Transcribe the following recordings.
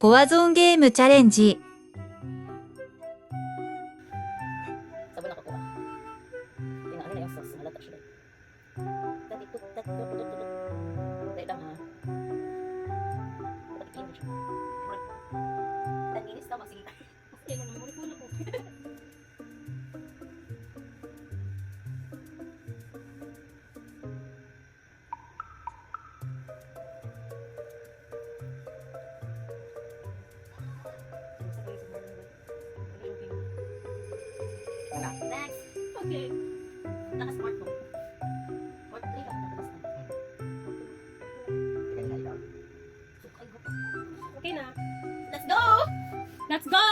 コアゾーンゲームチャレンジ。 Sabon ako po. Inaano na yung sauce. Halata siya. Dahil lang ha. Pag-iinit siya. Tag-inis tama. Sige. Sige mo naman. Marikulo ko. Next. Okay. Naka-smart mo. Smart 3 lang. Okay na. Let's go! Let's go!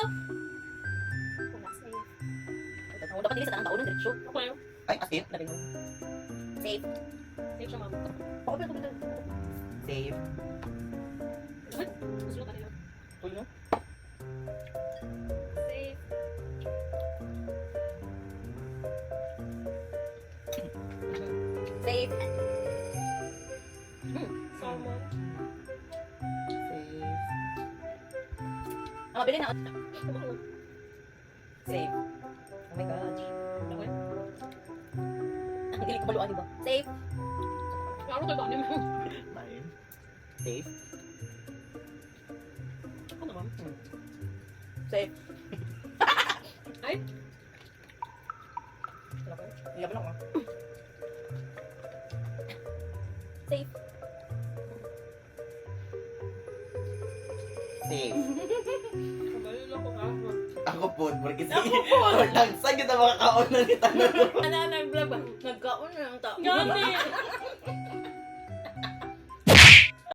Oh, dapat hindi sa taang kaunan. Diretso. Okay. Ay, as in? Labi mo. Safe. Safe siya, ma'am. Ako pala ito. Save. Gusto ka nila. Tuloy no? Safe. Safe. Salmon. Save. Ah, mabili na. Safe. Oh my gosh. Okay. Ang gilig ko baluan, diba? Safe. Klaro tayo ba? Ano mo? Nine. Save. Ano ba? Safe. Ay? Ilaban ako. Safe. Save. Kabalo lang ko ka. Ako po, porque Ako po. Lang, saan kita makakaon na ni Tanong? Ano, nag-vlog ba? Nagkaon na ang tao. Gani!